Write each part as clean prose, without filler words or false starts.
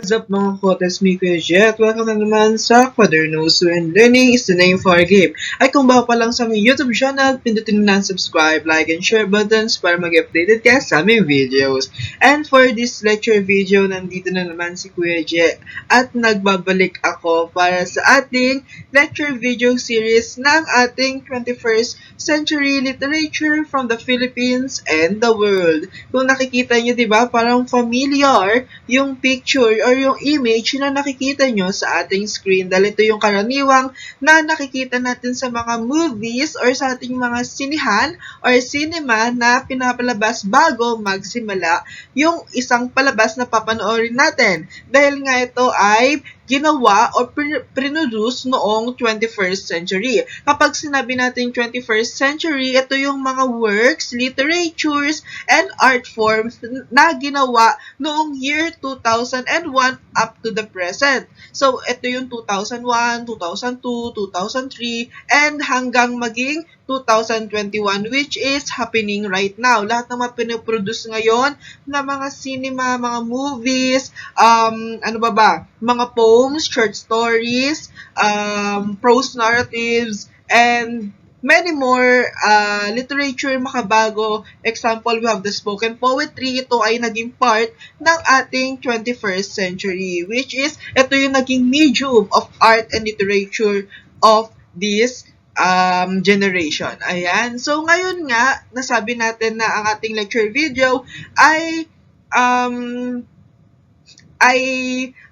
What's up mga kotes, me Kuya Jet. Welcome na naman sa Kuwaderknows, and learning is the name for a game. Ay kung bago pa lang sa aming YouTube channel, pindutin na subscribe, like, and share buttons para mag-updated ka sa aming videos. And for this lecture video, nandito na naman si Kuya Jet at nagbabalik ako para sa ating lecture video series ng ating 21st century literature from the Philippines and the world. Kung nakikita nyo, diba, parang familiar yung picture or yung image na nakikita nyo sa ating screen dahil ito yung karaniwang na nakikita natin sa mga movies or sa ating mga sinihan or cinema na pinapalabas bago magsimula yung isang palabas na papanoorin natin. Dahil nga ito ay ginawa o produce noong 21st century. Kapag sinabi natin 21st century, ito yung mga works, literatures, and art forms na ginawa noong year 2001 up to the present. So, ito yung 2001, 2002, 2003, and hanggang maging 2021, which is happening right now. Lahat ng mga pinoproduce ngayon na mga cinema, mga movies, mga poems, short stories, prose narratives, and many more literature makabago. Example, we have the spoken poetry. Ito ay naging part ng ating 21st century, which is, ito yung naging medium of art and literature of this generation. Ayan. So, ngayon nga, nasabi natin na ang ating lecture video ay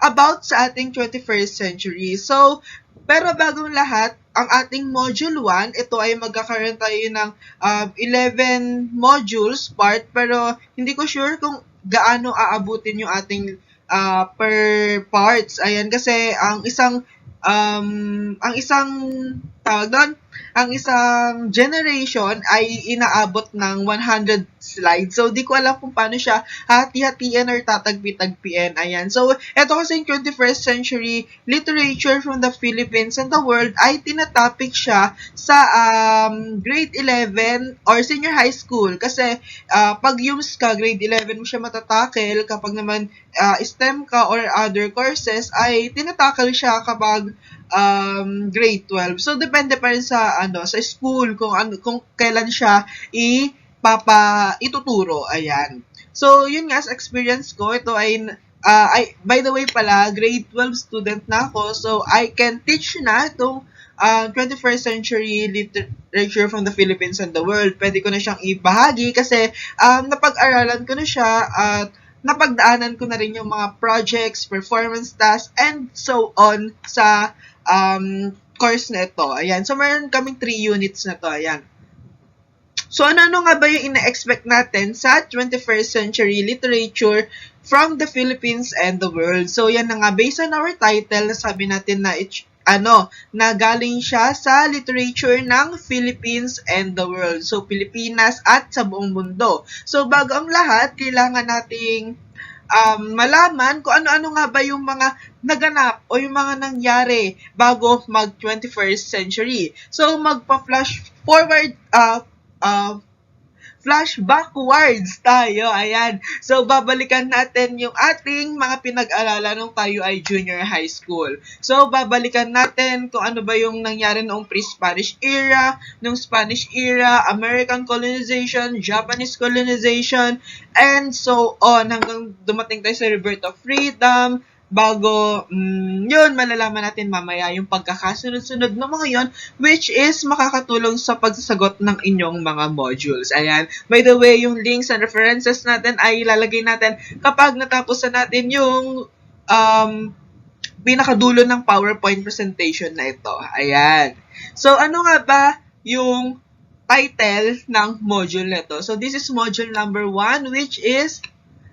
about sa ating 21st century. So, pero bagong lahat, ang ating module 1, ito ay magkakaroon tayo ng 11 modules part, pero hindi ko sure kung gaano aabutin yung ating per parts. Ayan, kasi ang isang generation ay inaabot ng 100 slides. So, di ko alam kung paano siya hati-hatiin or tatagpi-tagpiin. Ayan. So, ito kasi yung 21st century literature from the Philippines and the world ay tinatopic siya sa grade 11 or senior high school. Kasi, pag UMS ka, grade 11 mo siya matatakel. Kapag naman STEM ka or other courses, ay tinatakel siya kapag grade 12. So, depende pa rin sa school kung kailan siya ituturo. Ayan. So, yun nga, sa experience ko, ito ay by the way pala, grade 12 student na ako. So, I can teach na itong 21st century literature from the Philippines and the world. Pwede ko na siyang ibahagi kasi napag-aralan ko na siya at napagdaanan ko na rin yung mga projects, performance tasks, and so on sa course na ito. Ayan. So, meron kaming 3 units na to. Ayan. So, ano nga ba yung ina-expect natin sa 21st century literature from the Philippines and the world? So, yan na nga. Based on our title, sabi natin na na galing siya sa literature ng Philippines and the world. So, Pilipinas at sa buong mundo. So, bago ang lahat, kailangan nating malaman kung ano-ano nga ba yung mga naganap o yung mga nangyari bago mag 21st century. So, magpa-flash forward, flash backwards tayo. Ayan. So, babalikan natin yung ating mga pinag-aralan nung tayo ay junior high school. So, babalikan natin kung ano ba yung nangyari noong pre-Spanish era, nung Spanish era, American colonization, Japanese colonization, and so on, hanggang dumating tayo sa Rebirth of Freedom, bago, yun, malalaman natin mamaya yung pagkakasunod-sunod ng mga yun, which is makakatulong sa pagsasagot ng inyong mga modules. Ayan. By the way, yung links and references natin ay ilalagay natin kapag natapos na natin yung pinakadulo ng PowerPoint presentation na ito. Ayan. So, ano nga ba yung title ng module na ito? So, this is module number 1, which is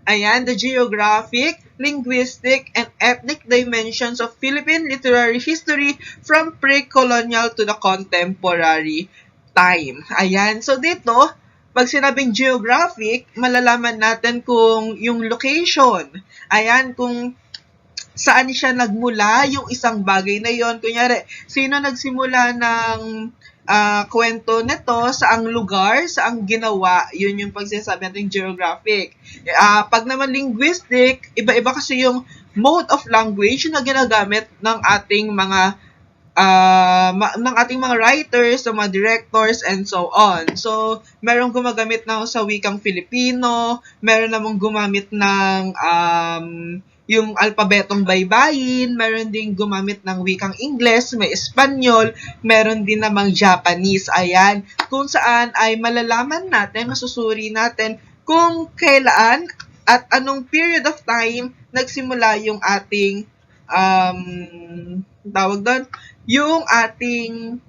the geographic, linguistic, and ethnic dimensions of Philippine literary history from pre-colonial to the contemporary time. Ayan. So, dito, pag sinabing geographic, malalaman natin kung yung location. Ayan, kung saan siya nagmula, yung isang bagay na yon. Kunyari, sino nagsimula ng kwento nito, saang lugar, saang ginawa, yun yung pagsasabi natin geographic. Pag naman linguistic, iba-iba kasi yung mode of language na ginagamit ng ating mga writers, sa mga directors, and so on. So, merong gumagamit ng sa wikang Filipino, meron namang gumamit ng yung alpabetong baybayin, meron din gumamit ng wikang Ingles, may Espanyol, meron din namang Japanese. Ayan, kung saan ay malalaman natin, masusuri natin kung kailan at anong period of time nagsimula yung ating tawag doon, yung ating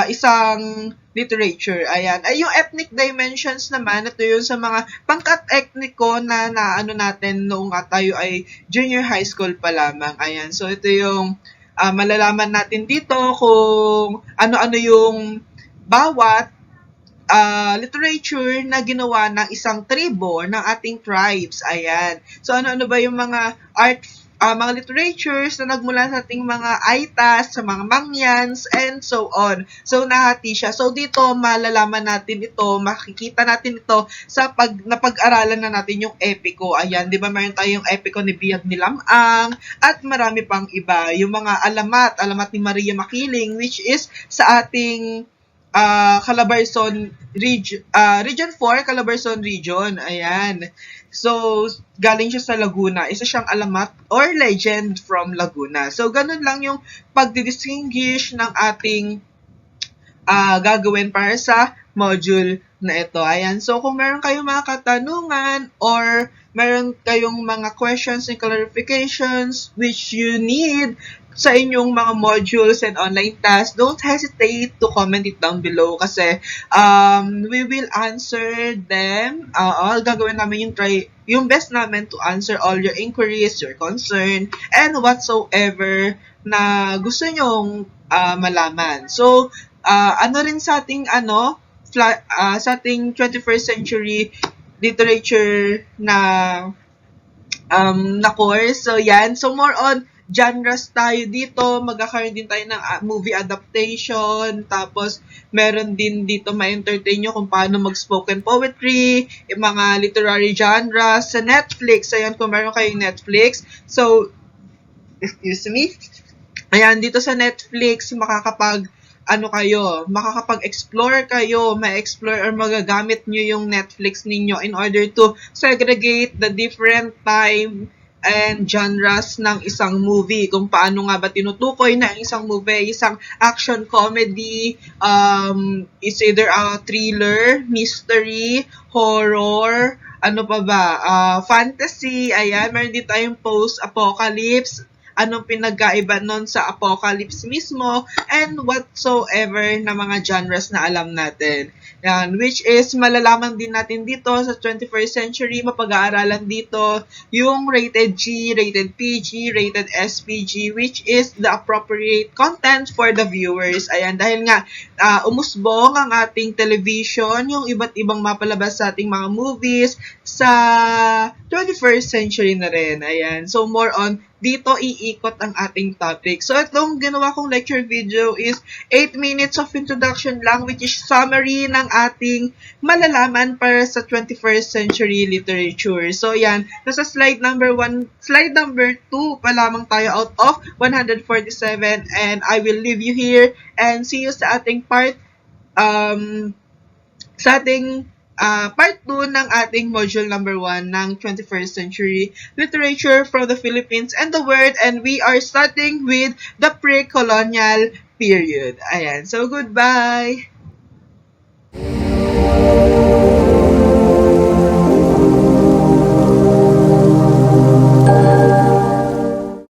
isang literature. Ayan. Ay, yung ethnic dimensions naman, ito yun sa mga pangkat etniko na ano natin noong tayo ay junior high school pa lamang. Ayan. So, ito yung malalaman natin dito kung ano-ano yung bawat literature na ginawa ng isang tribo, ng ating tribes. Ayan. So, ano-ano ba yung mga mga literatures na nagmula sa ating mga Aitas, sa mga Mangyans, and so on. So, nahati siya. So, dito, malalaman natin ito, makikita natin ito sa napag-aralan na natin yung epiko. Ayan, di ba, mayroon tayong epiko ni Biyag ni Lamang, at marami pang iba. Yung mga alamat ni Maria Makiling, which is sa ating Calabarzon Region 4, Calabarzon Region. Ayan. So, galing siya sa Laguna. Isa siyang alamat or legend from Laguna. So, ganun lang yung pagdidistinguish ng ating gagawin para sa module na ito. Ayan. So, kung meron kayong mga katanungan or meron kayong mga questions and clarifications which you need sa inyong mga modules and online tasks, don't hesitate to comment it down below kasi we will answer them. All gagawin namin yung best namin to answer all your inquiries, your concern, and whatsoever na gusto nyong malaman. So, ano rin sa ating sa ating 21st century literature na course. So, yan. So, more on genres tayo dito. Magkakaroon din tayo ng movie adaptation. Tapos, meron din dito ma-entertain nyo kung paano mag-spoken poetry, yung mga literary genres sa Netflix. Ayan, kung meron kayong Netflix. So, excuse me. Ayan, dito sa Netflix, makakapag-explore kayo, ma-explore or magagamit nyo yung Netflix ninyo in order to segregate the different time and genres ng isang movie. Kung paano nga ba tinutukoy na isang movie, isang action comedy, it's either a thriller, mystery, horror, fantasy, ayan, meron din tayong post-apocalypse, anong pinagkaiba nun sa apocalypse mismo, and whatsoever na mga genres na alam natin. Yan, which is malalaman din natin dito sa 21st century, mapag-aaralan dito yung rated G, rated PG, rated SPG, which is the appropriate content for the viewers. Ayan, dahil nga umusbong ang ating television, yung iba't ibang mapalabas sa ating mga movies sa 21st century na rin. Ayan, so more on dito iikot ang ating topic. So, itong ginawa kong lecture video is 8 minutes of introduction lang, which is summary ng ating malalaman para sa 21st century literature. So, yan. Nasa slide number 2 pa lamang tayo out of 147, and I will leave you here and see you sa ating part 2 ng ating module number 1 ng 21st century literature from the Philippines and the world, and we are starting with the pre-colonial period. Ayan. So, goodbye!